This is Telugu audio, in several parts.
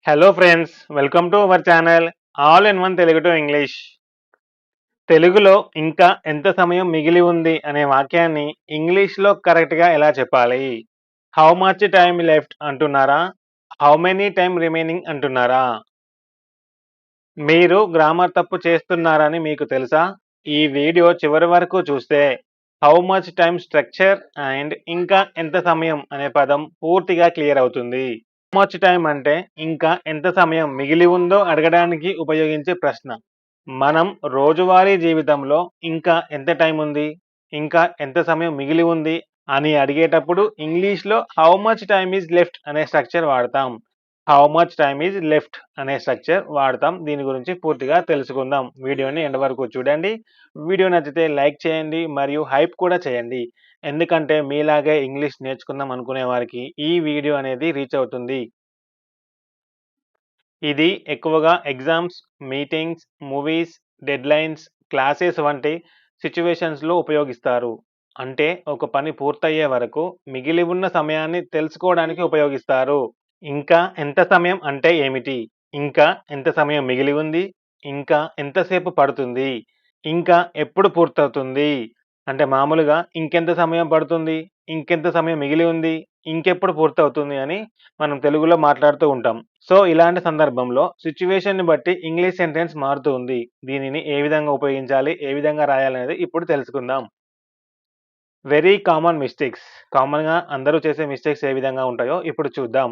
Hello friends, welcome to our channel all in one Telugu to English. తెలుగులో ఇంకా ఎంత సమయం మిగిలి ఉంది అనే వాక్యాన్ని ఇంగ్లీష్‌లో కరెక్ట్‌గా ఎలా చెప్పాలి? హౌ మచ్ టైమ్ లెఫ్ట్ అంటున్నారా? హౌ మెనీ టైమ్ రిమైనింగ్ అంటున్నారా? మీరు గ్రామర్ తప్పు చేస్తున్నారని మీకు తెలుసా? ఈ వీడియో చివరి వరకు చూస్తే how much time structure and ఇంకా ఎంత సమయం అనే పదం పూర్తిగా క్లియర్ అవుతుంది. హౌ మచ్ టైమ్ అంటే ఇంకా ఎంత సమయం మిగిలి ఉందో అడగడానికి ఉపయోగించే ప్రశ్న. మనం రోజువారీ జీవితంలో ఇంకా ఎంత టైం ఉంది, ఇంకా ఎంత సమయం మిగిలి ఉంది అని అడిగేటప్పుడు ఇంగ్లీష్‌లో how much time is left అనే స్ట్రక్చర్ వాడతాం. How much time is left అనే స్ట్రక్చర్ వాడతాం. దీని గురించి పూర్తిగా తెలుసుకుందాం. వీడియోని ఎండ్ వరకు చూడండి. వీడియో నచ్చితే లైక్ చేయండి మరియు హైప్ కూడా చేయండి. ఎందుకంటే మీలాగే ఇంగ్లీష్ నేర్చుకుందాం అనుకునే వారికి ఈ వీడియో అనేది రీచ్ అవుతుంది. ఇది ఎక్కువగా exams, meetings, movies, deadlines, classes వంటి సిట్యుయేషన్స్‌లో ఉపయోగిస్తారు. అంటే ఒక పని పూర్తయ్యే వరకు మిగిలి ఉన్న సమయాన్ని తెలుసుకోవడానికి ఉపయోగిస్తారు. ఇంకా ఎంత సమయం అంటే ఏమిటి? ఇంకా ఎంత సమయం మిగిలి ఉంది? ఇంకా ఎంతసేపు పడుతుంది? ఇంకా ఎప్పుడు పూర్తవుతుంది? అంటే మామూలుగా ఇంకెంత సమయం పడుతుంది? ఇంకెంత సమయం మిగిలి ఉంది? ఇంకెప్పుడు పూర్తవుతుంది అని మనం తెలుగులో మాట్లాడుతూ ఉంటాం. సో, ఇలాంటి సందర్భంలో సిట్యుయేషన్‌ని బట్టి ఇంగ్లీష్ సెంటెన్స్ మారుతూ ఉంది. దీనిని ఏ విధంగా ఉపయోగించాలి? ఏ విధంగా రాయాలనేది ఇప్పుడు తెలుసుకుందాం. Very common mistakes. కామన్‌గా అందరూ చేసే మిస్టేక్స్ ఏ విధంగా ఉంటాయో ఇప్పుడు చూద్దాం.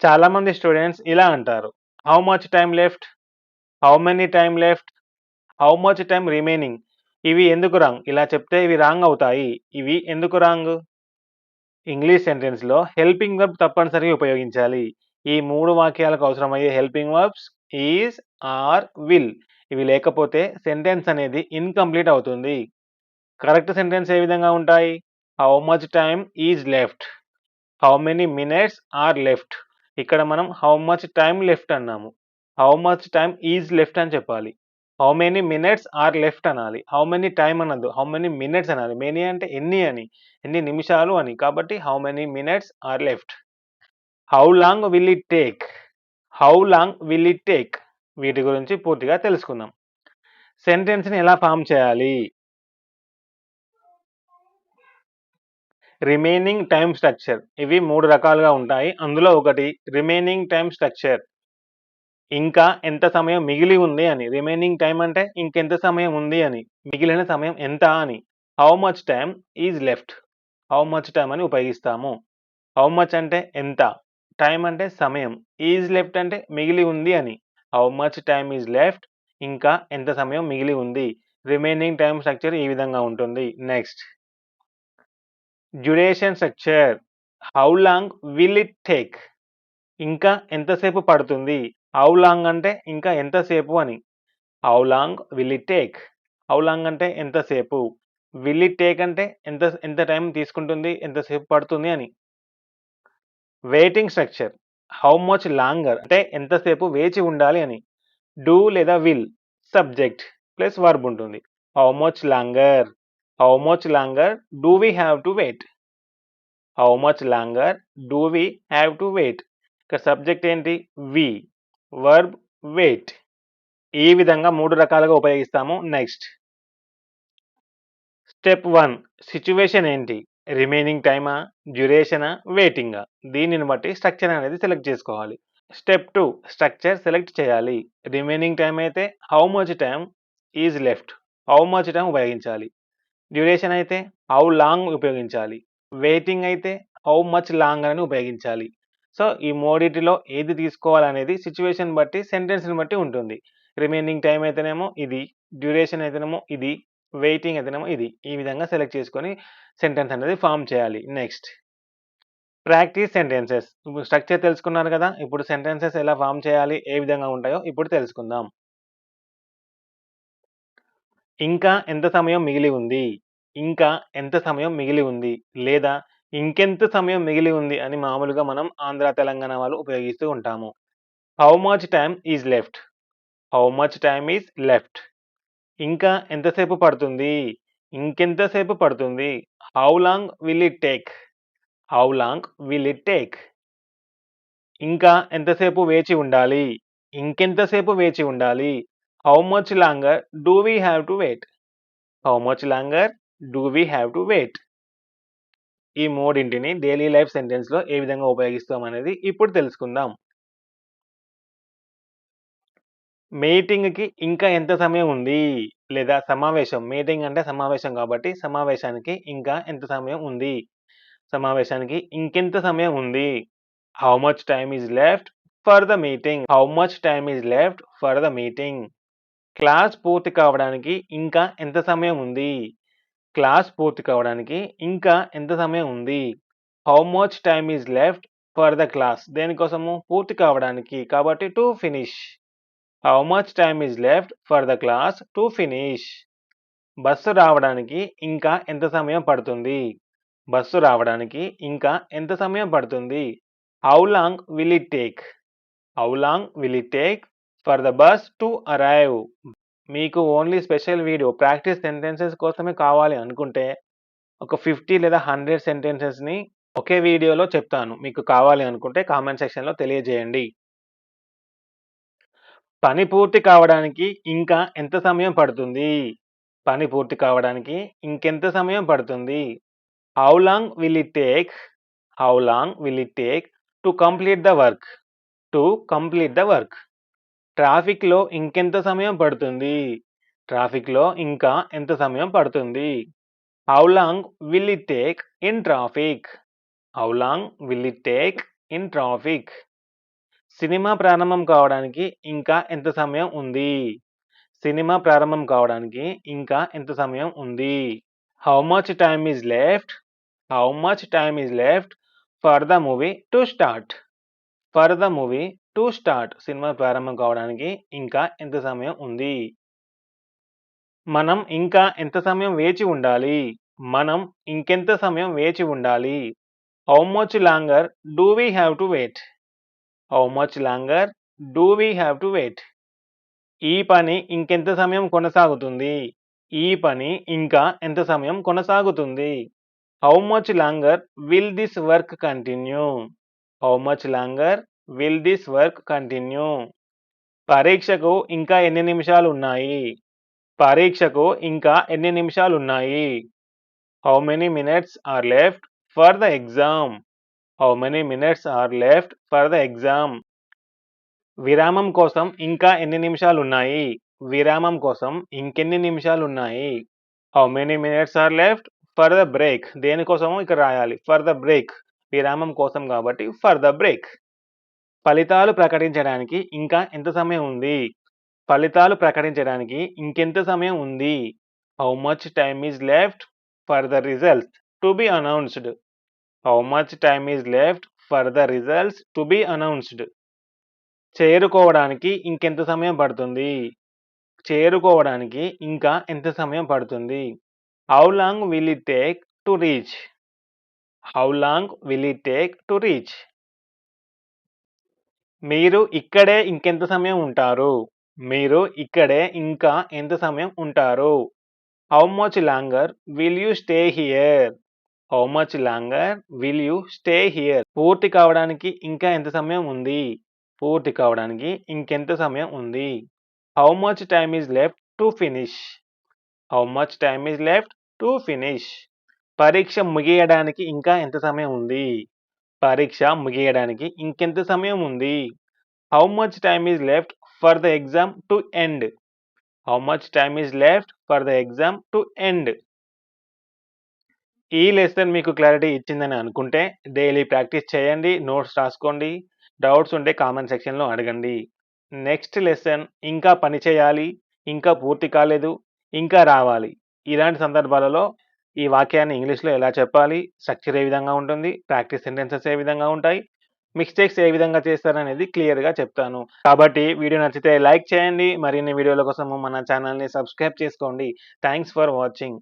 చాలామంది స్టూడెంట్స్ ఇలా అంటారు. How much time left? How many time left? How much time remaining? ఇవి ఎందుకు రాంగ్? ఇలా చెప్తే ఇవి రాంగ్ అవుతాయి. ఇవి ఎందుకు రాంగ్? ఇంగ్లీష్ సెంటెన్స్‌లో హెల్పింగ్ వర్బ్ తప్పనిసరిగా ఉపయోగించాలి. ఈ 3 వాక్యాలకు అవసరమయ్యే helping verbs is, are, will. ఇవి లేకపోతే సెంటెన్స్ అనేది ఇన్‌కంప్లీట్ అవుతుంది. కరెక్ట్ సెంటెన్స్ ఏ విధంగా ఉంటాయి? How much time is left? How many minutes are left? ఇక్కడ మనం హౌ మచ్ టైమ్ లెఫ్ట్ అన్నాము. How much time is left అని చెప్పాలి. How many minutes are left అనాలి. హౌ మెనీ టైమ్ అనొద్దు. హౌ మెనీ మినిట్స్ అనాలి. మెనీ అంటే ఎన్ని అని. ఎన్ని నిమిషాలు అని. కాబట్టి how many minutes are left. How long will it take? How long will it take? వీటి గురించి పూర్తిగా తెలుసుకుందాం. సెంటెన్స్‌ని ఎలా ఫార్మ్ చేయాలి? Remaining time structure. ఇవి 3 రకాలుగా ఉంటాయి. అందులో ఒకటి రిమైనింగ్ టైమ్ స్ట్రక్చర్. ఇంకా ఎంత సమయం మిగిలి ఉంది అని. రిమైనింగ్ టైమ్ అంటే ఇంకెంత సమయం ఉంది అని. మిగిలిన సమయం ఎంత అని. How much time is left? How much time అని ఉపయోగిస్తాము. హౌ మచ్ అంటే ఎంత? టైమ్ అంటే సమయం. ఈజ్ లెఫ్ట్ అంటే మిగిలి ఉంది అని. How much time is left? ఇంకా ఎంత సమయం మిగిలి ఉంది. రిమైనింగ్ టైమ్ స్ట్రక్చర్ ఈ విధంగా ఉంటుంది. Next duration structure. How long will it take? ఇంకా ఎంతసేపు పడుతుంది? హౌ లాంగ్ అంటే ఇంకా ఎంతసేపు అని. How long will it take? How long అంటే ఎంతసేపు? విల్ ఇట్ టేక్ అంటే ఎంత ఎంత టైం తీసుకుంటుంది? ఎంతసేపు పడుతుంది అని. Waiting structure. How much longer అంటే ఎంతసేపు వేచి ఉండాలి అని. డూ లేదా విల్ సబ్జెక్ట్ ప్లస్ వర్బ్ ఉంటుంది. How much longer? How much longer do we have to wait? How much longer do we have to wait? ఇక్కడ సబ్జెక్ట్ ఏంటి? వి. Verb wait. ఈ విధంగా 3 రకాలుగా ఉపయోగిస్తాము. నెక్స్ట్ స్టెప్ 1 సిట్యుయేషన్ ఏంటి? రిమైనింగ్ టైమా? డ్యూరేషనా? వెయిటింగా? దీనిని బట్టి స్ట్రక్చర్ అనేది సెలెక్ట్ చేసుకోవాలి. స్టెప్ 2 స్ట్రక్చర్ సెలెక్ట్ చేయాలి. రిమైనింగ్ టైమ్ అయితే how much time is left? How much time ఉపయోగించాలి. డ్యూరేషన్ అయితే హౌ లాంగ్ ఉపయోగించాలి. వెయిటింగ్ అయితే హౌ మచ్ లాంగ్ అని ఉపయోగించాలి. సో, ఈ మూడిటిలో ఏది తీసుకోవాలనేది సిట్యుయేషన్ బట్టి, సెంటెన్స్‌ని బట్టి ఉంటుంది. రిమైనింగ్ టైమ్ అయితేనేమో ఇది, డ్యూరేషన్ అయితేనేమో ఇది, వెయిటింగ్ అయితేనేమో ఇది. ఈ విధంగా సెలెక్ట్ చేసుకొని సెంటెన్స్ అనేది ఫార్మ్ చేయాలి. Next practice sentences. ఇప్పుడు స్ట్రక్చర్ తెలుసుకున్నారు కదా! ఇప్పుడు సెంటెన్సెస్ ఎలా ఫార్మ్ చేయాలి? ఏ విధంగా ఉంటాయో ఇప్పుడు తెలుసుకుందాం. ఇంకా ఎంత సమయం మిగిలి ఉంది? ఇంకా ఎంత సమయం మిగిలి ఉంది? లేదా ఇంకెంత సమయం మిగిలి ఉంది అని మామూలుగా మనం ఆంధ్ర, తెలంగాణ వాళ్ళు ఉపయోగిస్తూ ఉంటాము. How much time is left? How much time is left? ఇంకా ఎంతసేపు పడుతుంది? ఇంకెంతసేపు పడుతుంది? How long will it take? How long will it take? ఇంకా ఎంతసేపు వేచి ఉండాలి? ఇంకెంతసేపు వేచి ఉండాలి? How much longer do we have to wait? How much longer do we have to wait? ఈ మూడింటిని డైలీ లైఫ్ సెంటెన్స్‌లో ఏ విధంగా ఉపయోగిస్తామనేది ఇప్పుడు తెలుసుకుందాం. మీటింగ్‌కి ఇంకా ఎంత సమయం ఉంది? లేదా సమావేశం మీటింగ్ అంటే సమావేశం కాబట్టి సమావేశానికి ఇంకా ఎంత సమయం ఉంది? సమావేశానికి ఇంకెంత సమయం ఉంది? How much time is left for the meeting? How much time is left for the meeting? Class పూర్తి కావడానికి ఇంకా ఎంత సమయం ఉంది? క్లాస్ పూర్తి కావడానికి ఇంకా ఎంత సమయం ఉంది? How much time is left for the class? దేనికోసము? పూర్తి కావడానికి. కాబట్టి to finish. How much time is left for the class to finish? Bus రావడానికి ఇంకా ఎంత సమయం పడుతుంది? బస్సు రావడానికి ఇంకా ఎంత సమయం పడుతుంది? How long will it take? How long will it take for the bus to arrive? మీకు only special video practice sentences కోసమే కావాలి అనుకుంటే ఒక 50 లేదా 100 సెంటెన్సెస్‌ని ఒకే వీడియోలో చెప్తాను. మీకు కావాలి అనుకుంటే కామెంట్ సెక్షన్‌లో తెలియజేయండి. పని పూర్తి కావడానికి ఇంకా ఎంత సమయం పడుతుంది? పని పూర్తి కావడానికి ఇంకెంత సమయం పడుతుంది? How long will it take? How long will it take to complete the work? To complete the work? ట్రాఫిక్‌లో ఇంకెంత సమయం పడుతుంది? ట్రాఫిక్‌లో ఇంకా ఎంత సమయం పడుతుంది? How long will it take in traffic? How long will it take in traffic? Cinema ప్రారంభం కావడానికి ఇంకా ఎంత సమయం ఉంది? సినిమా ప్రారంభం కావడానికి ఇంకా ఎంత సమయం ఉంది? How much time is left? How much time is left for the movie to start? For the movie to start. Cinema ప్రారంభం కావడానికి ఇంకా ఎంత సమయం ఉంది? మనం ఇంకా ఎంత సమయం వేచి ఉండాలి? మనం ఇంకెంత సమయం వేచి ఉండాలి? How much longer do we have to wait? How much longer do we have to wait? ఈ పని ఇంకెంత సమయం కొనసాగుతుంది? ఈ పని ఇంకా ఎంత సమయం కొనసాగుతుంది? How much longer will this work continue? How much longer will this work continue? పరీక్షకు ఇంకా ఎన్ని నిమిషాలు ఉన్నాయి? పరీక్షకు ఇంకా ఎన్ని నిమిషాలున్నాయి? How many minutes are left for the exam? How many minutes are left for the exam? విరామం కోసం ఇంకా ఎన్ని నిమిషాలున్నాయి? విరామం కోసం ఇంకెన్ని నిమిషాలున్నాయి? How many minutes are left for the break? దేనికోసమో ఇక్కడ రాయాలి. For the break. విరామం కోసం కాబట్టి ఫర్ ద బ్రేక్. ఫలితాలు ప్రకటించడానికి ఇంకా ఎంత సమయం ఉంది? ఫలితాలు ప్రకటించడానికి ఇంకెంత సమయం ఉంది? How much time is left for the results to be announced? How much time is left for the results to be announced? చేరుకోవడానికి ఇంకెంత సమయం పడుతుంది? చేరుకోవడానికి ఇంకా ఎంత సమయం పడుతుంది? How long will it take to reach? How long will it take to reach? మీరు ఇక్కడే ఇంకెంత సమయం ఉంటారు? మీరు ఇక్కడే ఇంకా ఎంత సమయం ఉంటారు? How much longer will you stay here? How much longer will you stay here? పూర్తి కావడానికి ఇంకా ఎంత సమయం ఉంది? పూర్తి కావడానికి ఇంకెంత సమయం ఉంది? How much time is left to finish? How much time is left to finish? పరీక్ష ముగియడానికి ఇంకా ఎంత సమయం ఉంది? పరీక్ష ముగియడానికి ఇంకెంత సమయం ఉంది? How much time is left for the exam to end? How much time is left for the exam to end? ఈ లెసన్ మీకు క్లారిటీ ఇచ్చిందని అనుకుంటే డైలీ ప్రాక్టీస్ చేయండి, నోట్స్ రాసుకోండి. డౌట్స్ ఉంటే కామెంట్ సెక్షన్‌లో అడగండి. నెక్స్ట్ లెసన్ ఇంకా పని చేయాలి, ఇంకా పూర్తి కాలేదు, ఇంకా రావాలి. ఇలాంటి సందర్భాలలో ఈ వాక్యాన్ని ఇంగ్లీష్‌లో ఎలా చెప్పాలి, స్ట్రక్చర్ ఏ విధంగా ఉంటుంది, ప్రాక్టీస్ సెంటెన్సెస్ ఏ విధంగా ఉంటాయి, మిస్టేక్స్ ఏ విధంగా చేస్తారనేది క్లియర్‌గా చెప్తాను. కాబట్టి వీడియో నచ్చితే లైక్ చేయండి. మరిన్ని వీడియోల కోసము మన ఛానెల్‌ని సబ్స్క్రైబ్ చేసుకోండి. Thanks for watching.